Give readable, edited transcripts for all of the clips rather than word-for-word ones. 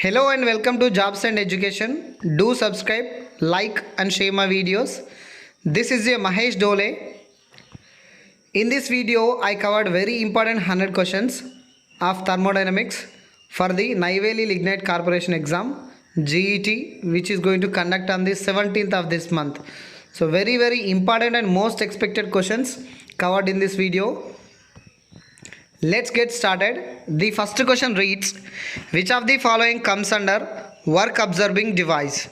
Hello and welcome to Jobs and Education. Do subscribe, like and share my videos. This is your Mahesh Dole. In this video, I covered very important 100 questions of thermodynamics for the Neyveli Lignite Corporation exam GET, which is going to conduct on the 17th of this month. So very important and most expected questions covered in this video. Let's get started. The first question reads, which of the following comes under work observing device?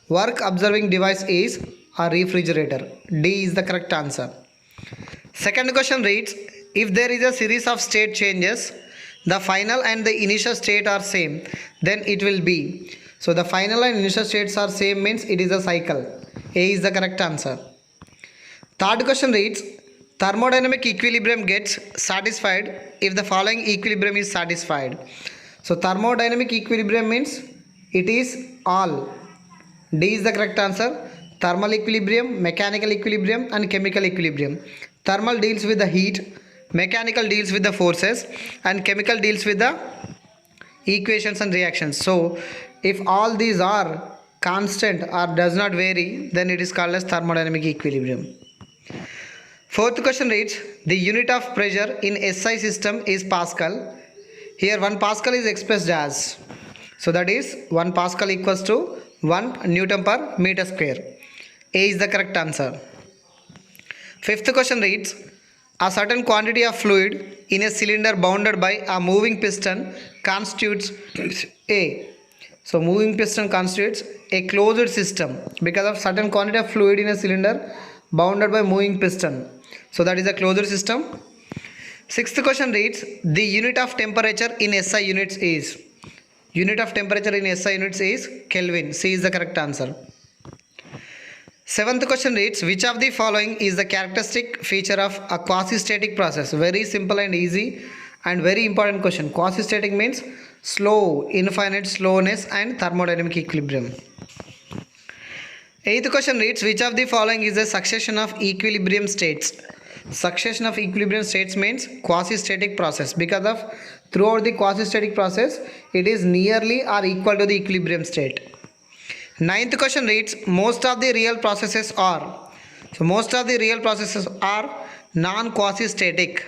Work observing device is a refrigerator. D is the correct answer. Second question reads, if there is a series of state changes, the final and the initial state are same, then it will be. So the final and initial states are same means it is a cycle. A is the correct answer. Third question reads, thermodynamic equilibrium gets satisfied if the following equilibrium is satisfied. So thermodynamic equilibrium means it is all. D is the correct answer. Thermal equilibrium, mechanical equilibrium and chemical equilibrium. Thermal deals with the heat, mechanical deals with the forces and chemical deals with the equations and reactions. So if all these are constant or does not vary, then it is called as thermodynamic equilibrium. Fourth question reads, the unit of pressure in SI system is Pascal. Here 1 Pascal is expressed as, so that is 1 Pascal equals to 1 Newton per meter square. A is the correct answer. Fifth question reads, a certain quantity of fluid in a cylinder bounded by a moving piston constitutes A. So moving piston constitutes a closed system because of certain quantity of fluid in a cylinder bounded by moving piston. So that is a closed system. Sixth question reads, the unit of temperature in SI units is, unit of temperature in SI units is Kelvin. C is the correct answer. Seventh question reads, which of the following is the characteristic feature of a quasi-static process? Very simple and easy and very important question. Quasi-static means slow, infinite slowness and thermodynamic equilibrium. Eighth question reads, which of the following is a succession of equilibrium states? Succession of equilibrium states means quasi-static process because of throughout the quasi-static process it is nearly or equal to the equilibrium state. Ninth question reads, most of the real processes are, so most of the real processes are non-quasi-static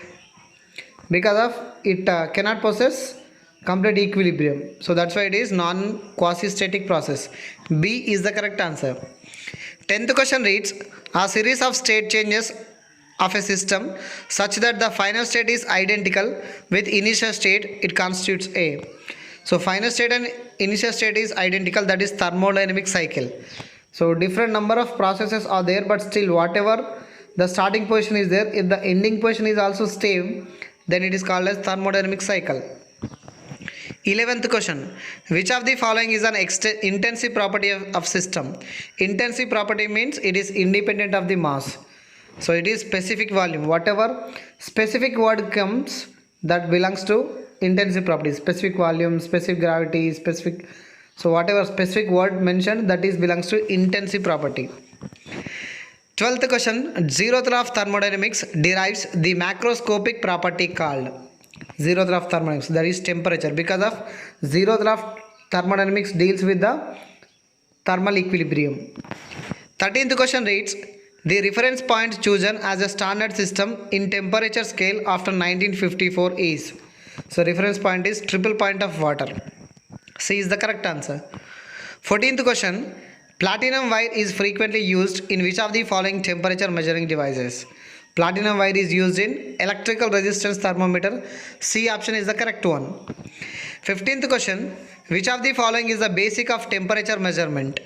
because of it cannot possess complete equilibrium. So that's why it is non-quasi-static process. B is the correct answer. 10th question reads, a series of state changes of a system such that the final state is identical with initial state, it constitutes A. So final state and initial state is identical, that is thermodynamic cycle. So different number of processes are there, but still whatever the starting position is there, if the ending position is also same, then it is called as thermodynamic cycle. 11th question, which of the following is an intensive property of system? Intensive property means it is independent of the mass. So it is specific volume. Whatever specific word comes, that belongs to intensive property. Specific volume, specific gravity, specific. So whatever specific word mentioned, that is belongs to intensive property. 12th question, zeroth law of thermodynamics derives the macroscopic property called. Zeroth law of thermodynamics, that is temperature, because of zeroth law of thermodynamics deals with the thermal equilibrium. 13th question reads, the reference point chosen as a standard system in temperature scale after 1954 is, so reference point is triple point of water. C is the correct answer. 14th question, platinum wire is frequently used in which of the following temperature measuring devices? Platinum wire is used in electrical resistance thermometer. C option is the correct one. 15th question, which of the following is the basic of temperature measurement?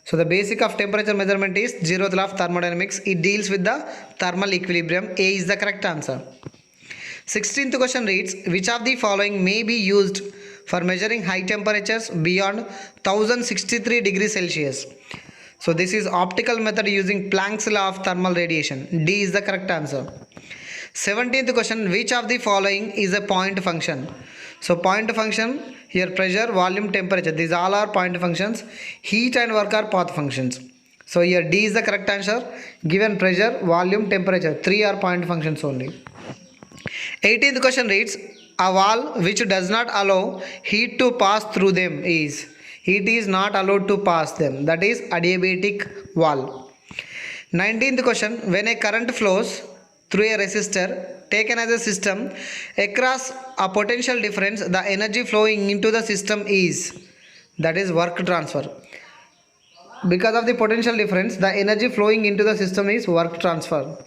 So the basic of temperature measurement is zeroth law of thermodynamics. It deals with the thermal equilibrium. A is the correct answer. 16th question reads, which of the following may be used for measuring high temperatures beyond 1063 degrees Celsius? So this is optical method using Planck's law of thermal radiation. D is the correct answer. 17th question, which of the following is a point function? So point function, here pressure, volume, temperature, these all are point functions. Heat and work are path functions. So here D is the correct answer. Given pressure, volume, temperature, three are point functions only. 18th question reads, A wall which does not allow heat to pass through them is, heat is not allowed to pass them, that is adiabatic wall. 19th question, when a current flows through a resistor taken as a system across a potential difference, the energy flowing into the system is, that is work transfer. Because of the potential difference, the energy flowing into the system is work transfer.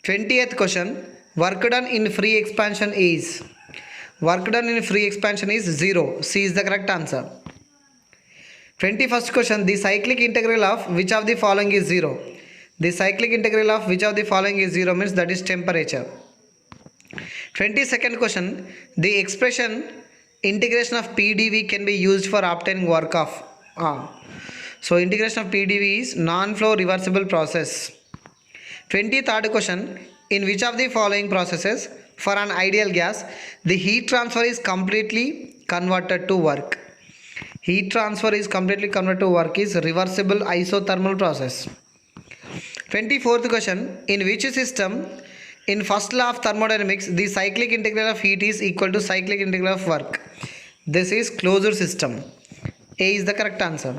20th question, work done in free expansion is, work done in free expansion is 0. C is the correct answer. 21st question, the cyclic integral of which of the following is 0? The cyclic integral of which of the following is 0 means that is temperature. 22nd question, the expression integration of PdV can be used for obtaining work of So integration of PdV is non-flow reversible process. 23rd question, in which of the following processes for an ideal gas the heat transfer is completely converted to work? Heat transfer is completely converted to work is reversible isothermal process. 24th question, in which system in first law of thermodynamics the cyclic integral of heat is equal to cyclic integral of work? This is closed system. A is the correct answer.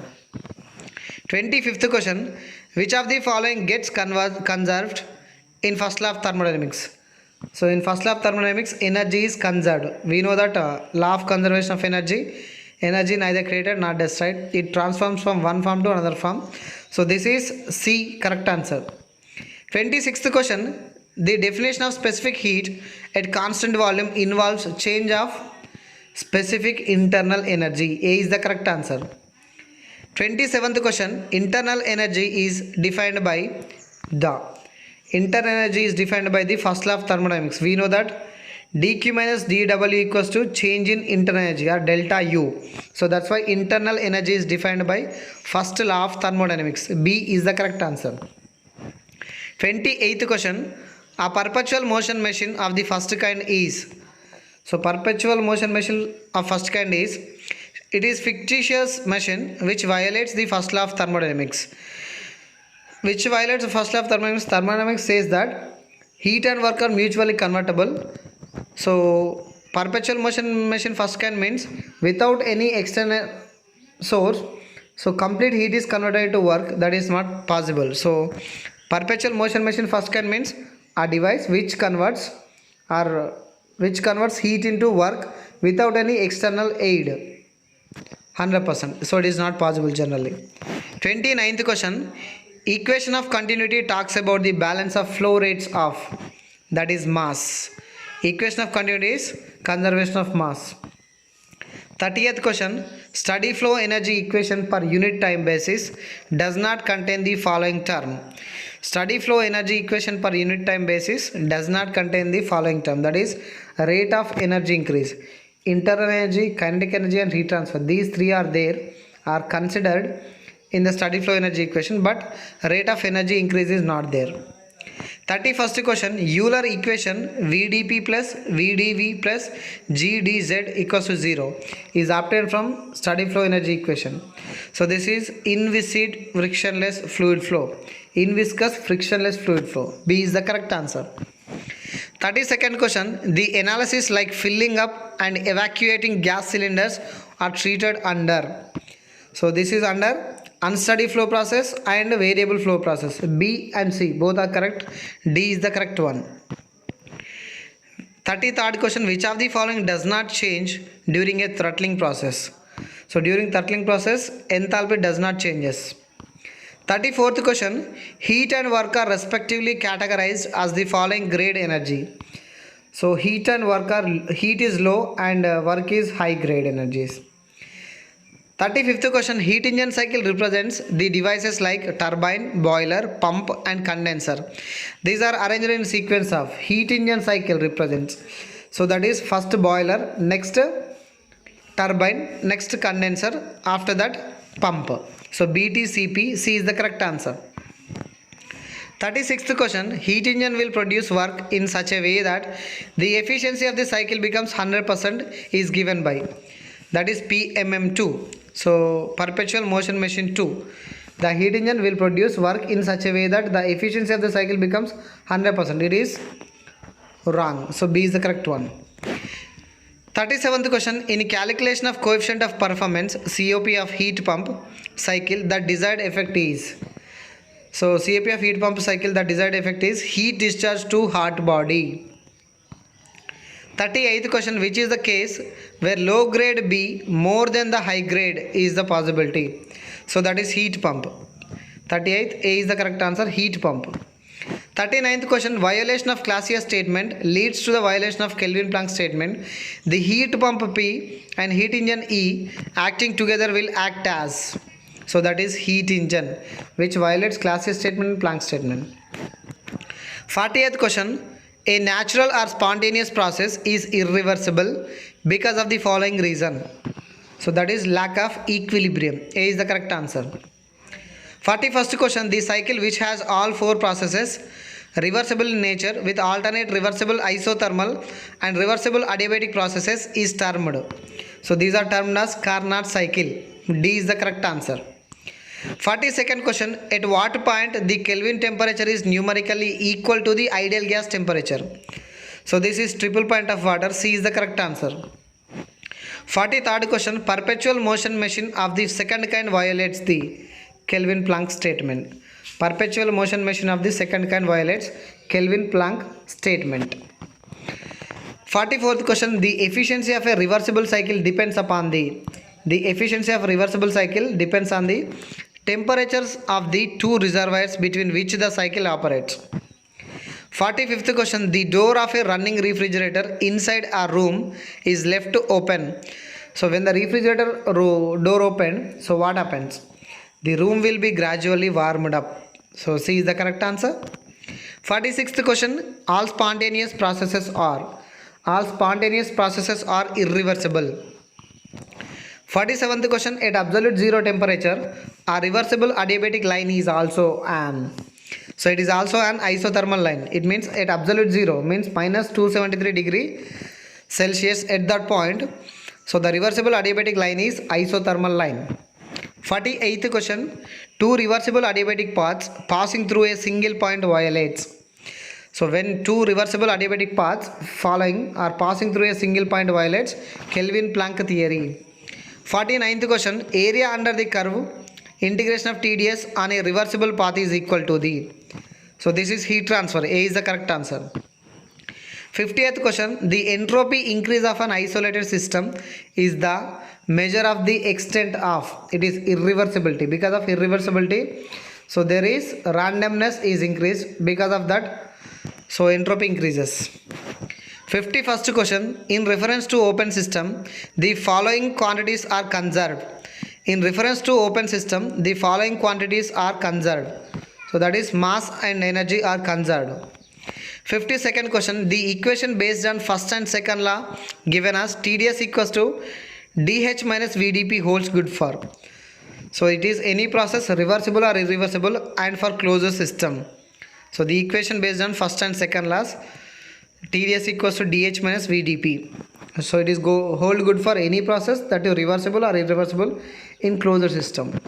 25th question, which of the following gets conserved in first law of thermodynamics? So in first law of thermodynamics, energy is conserved. We know that law of conservation of energy, energy neither created nor destroyed, it transforms from one form to another form. So this is C, correct answer. 26th question, the definition of specific heat at constant volume involves change of specific internal energy. A is the correct answer. 27th question, internal energy is defined by the, internal energy is defined by the first law of thermodynamics. We know that dq minus dw equals to change in internal energy or delta U. So that's why internal energy is defined by first law of thermodynamics. B is the correct answer. 28th question, a perpetual motion machine of the first kind is, so perpetual motion machine of first kind is, it is fictitious machine which violates the first law of thermodynamics. Which violates the first law of thermodynamics? Thermodynamics says that heat and work are mutually convertible. So perpetual motion machine first kind means without any external source, so complete heat is converted into work, that is not possible. So perpetual motion machine first kind means a device which converts heat into work without any external aid. 100%. So it is not possible generally. 29th question, equation of continuity talks about the balance of flow rates of, that is mass. Equation of continuity is conservation of mass. 30th question, steady flow energy equation per unit time basis does not contain the following term. Steady flow energy equation per unit time basis does not contain the following term, that is rate of energy increase. Internal energy, kinetic energy and heat transfer, these three are considered in the steady flow energy equation, but rate of energy increase is not there. 31st question, Euler equation VdP plus VdV plus GdZ equals to 0 is obtained from steady flow energy equation. So this is inviscid frictionless fluid flow. Inviscous frictionless fluid flow. B is the correct answer. 32nd question, the analysis like filling up and evacuating gas cylinders are treated under. So this is under unsteady flow process and variable flow process. B and C both are correct. D is the correct one. 33rd question, which of the following does not change during a throttling process? So during throttling process, enthalpy does not changes. 34th question, heat and work are respectively categorized as the following grade energy. So heat is low and work is high grade energies. 35th question, heat engine cycle represents the devices like turbine, boiler, pump and condenser. These are arranged in sequence of heat engine cycle represents. So that is first boiler, next turbine, next condenser, after that pump. So BTCP, C is the correct answer. 36th question, heat engine will produce work in such a way that the efficiency of the cycle becomes 100% is given by, that is PMM2. So perpetual motion machine 2. The heat engine will produce work in such a way that the efficiency of the cycle becomes 100%. It is wrong. So B is the correct one. 37th question, in calculation of coefficient of performance COP of heat pump cycle, the desired effect is. So COP of heat pump cycle, the desired effect is heat discharge to hot body. 38th question, which is the case where low grade B more than the high grade is the possibility. So that is heat pump. 38th, A is the correct answer, heat pump. 39th question, violation of Clausius statement leads to the violation of Kelvin-Planck statement. The heat pump P and heat engine E acting together will act as. So that is heat engine, which violates Clausius statement and Planck statement. 40th question, a natural or spontaneous process is irreversible because of the following reason. So that is lack of equilibrium. A is the correct answer. 41st question, the cycle which has all four processes reversible in nature with alternate reversible isothermal and reversible adiabatic processes is termed. So these are termed as Carnot cycle. D is the correct answer. 42nd question, at what point the Kelvin temperature is numerically equal to the ideal gas temperature? So this is triple point of water. C is the correct answer. 43rd question, perpetual motion machine of the second kind violates the Kelvin-Planck statement. Perpetual motion machine of the second kind violates Kelvin-Planck statement. 44th question, the efficiency of a reversible cycle depends upon the efficiency of reversible cycle depends on the temperatures of the two reservoirs between which the cycle operates. 45th question, the door of a running refrigerator inside a room is left open. So when the refrigerator door opened, so what happens? The room will be gradually warmed up. So C is the correct answer. 46th question, all spontaneous processes are irreversible. 47th question, at absolute zero temperature, a reversible adiabatic line is also an. So it is also an isothermal line. It means at absolute zero means minus 273 degree Celsius at that point. So the reversible adiabatic line is isothermal line. 48th question, two reversible adiabatic paths passing through a single point violates. So when two reversible adiabatic paths following are passing through a single point violates Kelvin-Planck theory. 49th question, area under the curve integration of TdS on a reversible path is equal to the. So this is heat transfer. A is the correct answer. 50th question, the entropy increase of an isolated system is the measure of the extent of, it is irreversibility. Because of irreversibility, so there is randomness is increased. Because of that, so entropy increases. 51st question, in reference to open system, the following quantities are conserved. In reference to open system, the following quantities are conserved. So that is mass and energy are conserved. 52nd question, the equation based on first and second law given as TdS equals to dH minus VdP holds good for. So it is any process reversible or irreversible and for closed system. So the equation based on first and second laws, TdS equals to dH minus VdP. So it is hold good for any process that is reversible or irreversible in closed system.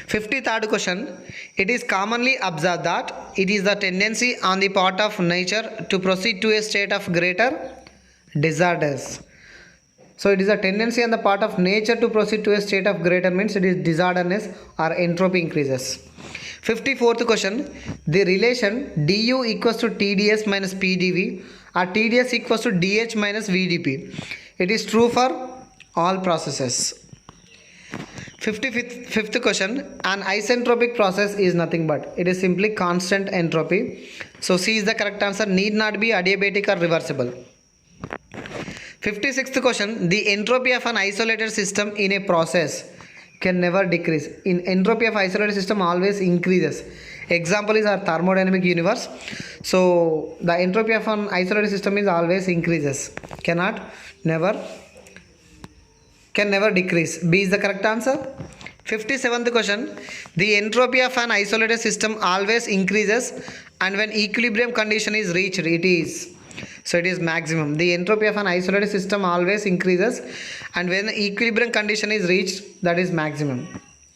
53rd question, it is commonly observed that it is the tendency on the part of nature to proceed to a state of greater disorders. So it is a tendency on the part of nature to proceed to a state of greater means it is disorderness or entropy increases. 54th question, the relation du equals to TdS minus PdV or TdS equals to dH minus VdP. It is true for all processes. 55th question, an isentropic process is nothing but, it is simply constant entropy. So C is the correct answer, need not be adiabatic or reversible. 56th question, the entropy of an isolated system in a process can never decrease. In entropy of isolated system always increases. Example is our thermodynamic universe. So the entropy of an isolated system is always increases. Can never decrease. B is the correct answer. 57th question, the entropy of an isolated system always increases and when equilibrium condition is reached it is. So it is maximum. The entropy of an isolated system always increases and when the equilibrium condition is reached, that is maximum.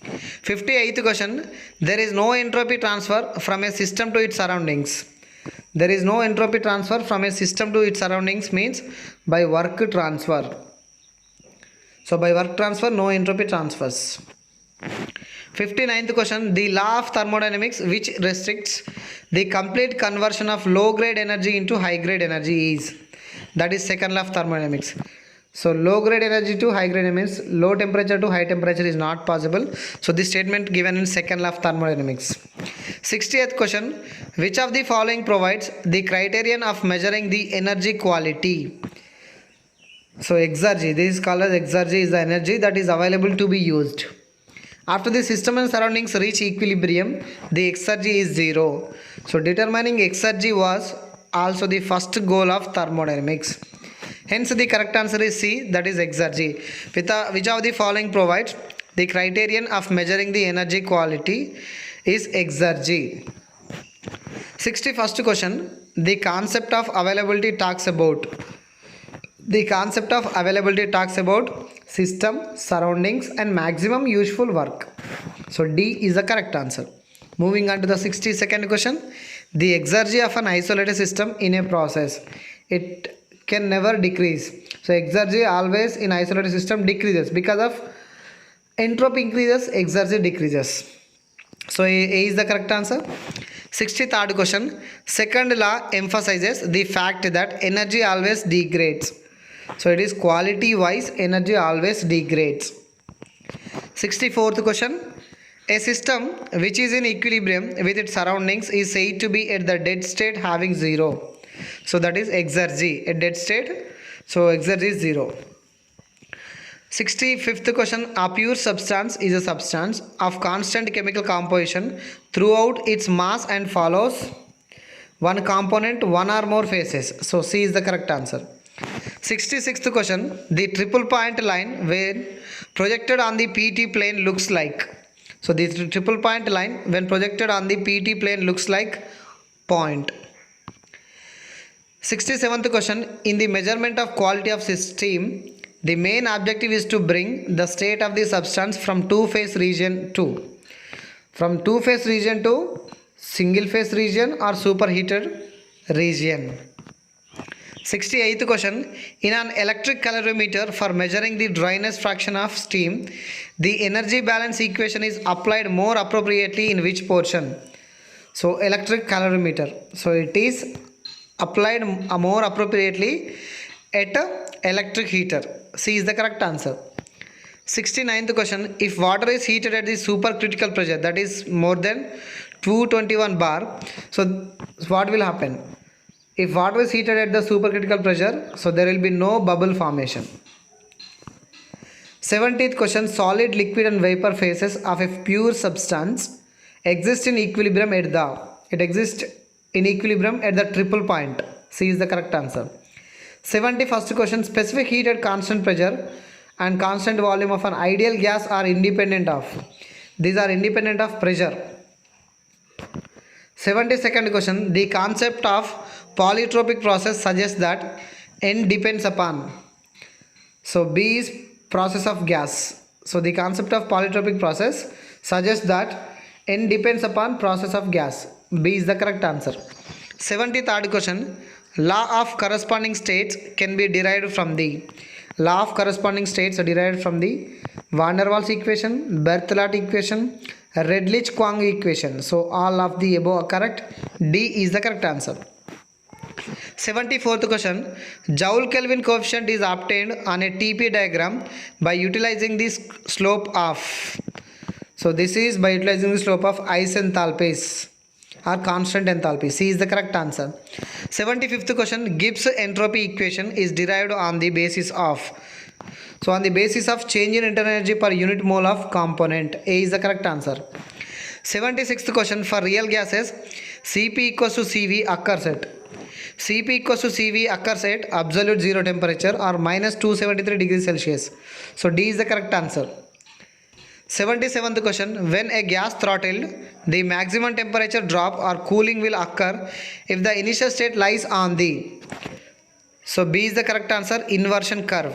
58th question, there is no entropy transfer from a system to its surroundings. There is no entropy transfer from a system to its surroundings means by work transfer. So by work transfer, no entropy transfers. 59th question, the law of thermodynamics which restricts the complete conversion of low grade energy into high grade energy is, that is second law of thermodynamics. So low grade energy to high grade means low temperature to high temperature is not possible. So this statement given in second law of thermodynamics. 60th question, which of the following provides the criterion of measuring the energy quality? So exergy, this is called as exergy, is the energy that is available to be used. After the system and surroundings reach equilibrium, the exergy is zero. So determining exergy was also the first goal of thermodynamics. Hence the correct answer is C, that is exergy. Which of the following provides the criterion of measuring the energy quality is exergy. 61st question, the concept of availability talks about. The concept of availability talks about system, surroundings and maximum useful work. So D is the correct answer. Moving on to the 62nd question, the exergy of an isolated system in a process, it can never decrease. So exergy always in isolated system decreases because of entropy increases, exergy decreases. So A is the correct answer. 63rd question, second law emphasizes the fact that energy always degrades. So it is quality wise, energy always degrades. 64th question, a system which is in equilibrium with its surroundings is said to be at the dead state having zero. So that is exergy, a dead state. So exergy is zero. 65th question, a pure substance is a substance of constant chemical composition throughout its mass and follows one component, one or more phases. So C is the correct answer. 66th question, the triple point line when projected on the PT plane looks like. So the triple point line when projected on the PT plane looks like point. 67th question, in the measurement of quality of system, the main objective is to bring the state of the substance from two-phase region to single-phase region or superheated region. 68th question, in an electric calorimeter for measuring the dryness fraction of steam, the energy balance equation is applied more appropriately in which portion? So electric calorimeter, so it is applied more appropriately at electric heater. C is the correct answer. 69th question, if water is heated at the supercritical pressure, that is more than 221 bar, so what will happen? If water is heated at the supercritical pressure, so there will be no bubble formation. 70th question, solid, liquid and vapor phases of a pure substance exist in equilibrium at the triple point. C is the correct answer. 71st question, specific heat at constant pressure and constant volume of an ideal gas are independent of. These are independent of pressure. 72nd question, the concept of polytropic process suggests that N depends upon. So B is process of gas. So the concept of polytropic process suggests that N depends upon process of gas. B is the correct answer. 73rd question, law of corresponding states can be derived from the. Law of corresponding states are derived from the Van der Waals equation, Berthelot equation, Redlich-Kwong equation. So all of the above are correct. D is the correct answer. 74th question, Joule Kelvin coefficient is obtained on a TP diagram by utilizing the slope of. So this is by utilizing the slope of isenthalpies or constant enthalpy. C is the correct answer. 75th question, Gibbs entropy equation is derived on the basis of. So on the basis of change in internal energy per unit mole of component. A is the correct answer. 76th question, for real gases, Cp equals to Cv occurs at. Cp equals to Cv occurs at absolute zero temperature or minus 273 degrees Celsius. So D is the correct answer. 77th question, when a gas throttled, the maximum temperature drop or cooling will occur if the initial state lies on the. So B is the correct answer, inversion curve.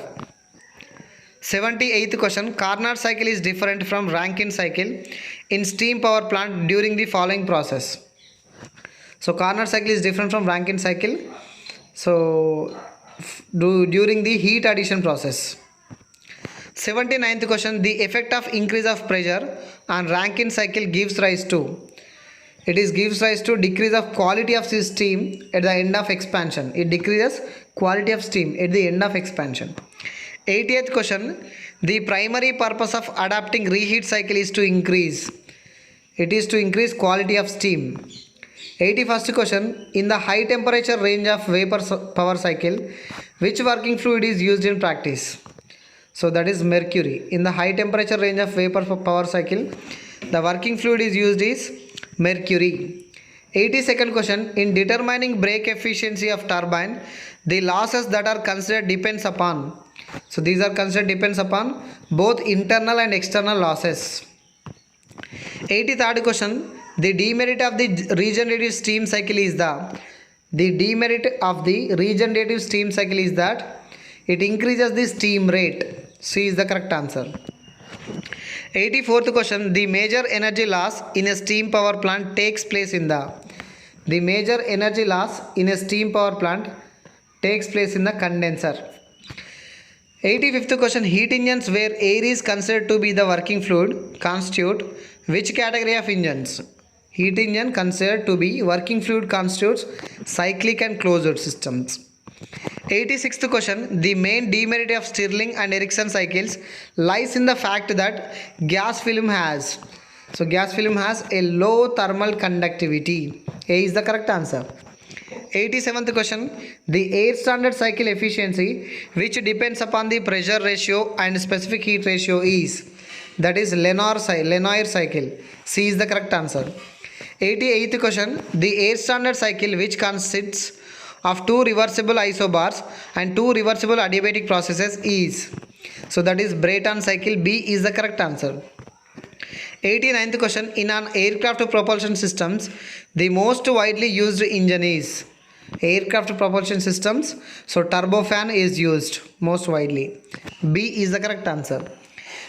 78th question, Carnot cycle is different from Rankine cycle in steam power plant during the following process. So Carnot cycle is different from Rankine cycle. So during the heat addition process. 79th question, the effect of increase of pressure on Rankine cycle gives rise to, it is gives rise to decrease of quality of steam at the end of expansion. It decreases quality of steam at the end of expansion. 80th question, the primary purpose of adapting reheat cycle is to increase, it is to increase quality of steam. 81st question, in the high temperature range of vapor power cycle, which working fluid is used in practice? So that is mercury. In the high temperature range of vapor power cycle, the working fluid is used is mercury. 82nd question, in determining brake efficiency of turbine, the losses that are considered depends upon. So these are considered depends upon both internal and external losses. 83rd question, the demerit of the regenerative steam cycle is the demerit of the regenerative steam cycle is that it increases the steam rate. C is the correct answer. 84th question, the major energy loss in a steam power plant takes place in the major energy loss in a steam power plant takes place in the condenser. 85th question, heat engines where air is considered to be the working fluid constitute which category of engines? Heat engine considered to be working fluid constitutes cyclic and closed systems. 86th question, the main demerit of Stirling and Ericsson cycles lies in the fact that gas film has, so gas film has a low thermal conductivity. A is the correct answer. 87th question, the air standard cycle efficiency which depends upon the pressure ratio and specific heat ratio is, that is Lenoir cycle. C is the correct answer. 88th question, the air standard cycle which consists of two reversible isobars and two reversible adiabatic processes is, so that is Brayton cycle. B is the correct answer. 89th question, in an aircraft propulsion systems, the most widely used engine is aircraft propulsion systems, so turbofan is used most widely. B is the correct answer.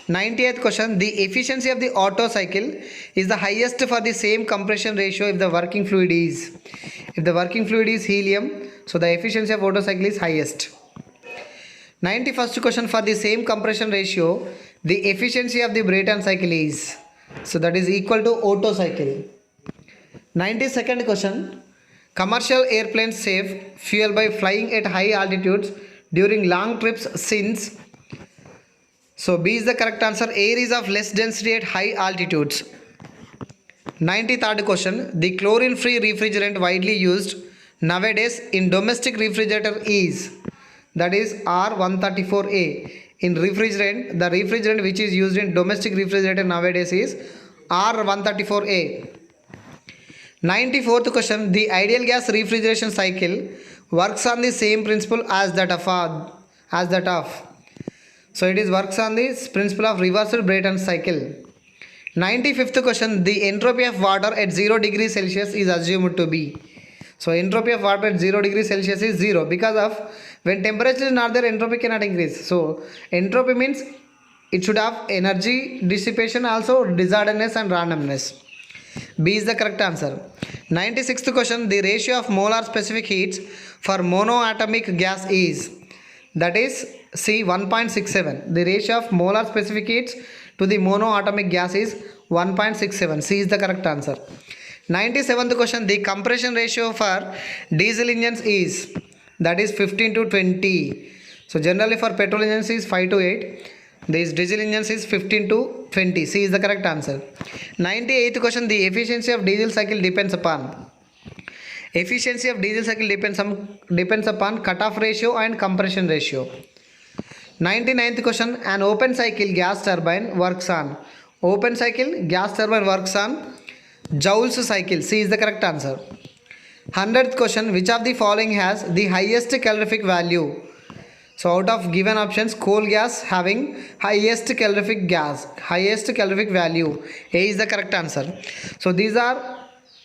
90th question, the efficiency of the Otto cycle is the highest for the same compression ratio if the working fluid is, if the working fluid is helium, so the efficiency of Otto cycle is highest. 91st question, for the same compression ratio the efficiency of the Brayton cycle is, so that is equal to Otto cycle. 92nd question, commercial airplanes save fuel by flying at high altitudes during long trips since, so B is the correct answer. Air is of less density at high altitudes. 93rd question, the chlorine free refrigerant widely used nowadays in domestic refrigerator is, that is R134A. In refrigerant, the refrigerant which is used in domestic refrigerator nowadays is R134A. 94th question, the ideal gas refrigeration cycle works on the same principle as that of, so it is works on the principle of reversed Brayton cycle. 95th question, the entropy of water at 0 degrees Celsius is assumed to be, so entropy of water at 0 degrees Celsius is 0 because of when temperature is not there, entropy cannot increase. So entropy means it should have energy dissipation, also disorderliness and randomness. B is the correct answer. 96th question, the ratio of molar specific heats for monoatomic gas is, that is C 1.67. The ratio of molar specific heats to the monoatomic gas is 1.67. C is the correct answer. 97th question, the compression ratio for diesel engines is, that is 15 to 20. So generally for petrol engines is 5 to 8. These diesel engines is 15 to 20. C is the correct answer. 98th question, the efficiency of diesel cycle depends upon, efficiency of diesel cycle depends upon cutoff ratio and compression ratio. 99th question, an open cycle gas turbine works on, open cycle gas turbine works on Joule's cycle. C is the correct answer. 100th question, which of the following has the highest calorific value? So out of given options, coal gas having highest calorific value. A is the correct answer. So these are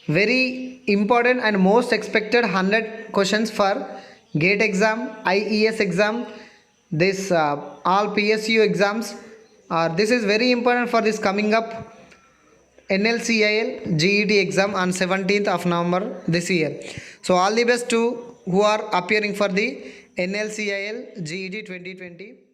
very important and most expected 100 questions for GATE exam, IES exam, this all PSU exams. This is very important for this coming up NLCIL GET exam on 17th of November this year. So all the best to who are appearing for the NLCIL GET 2020.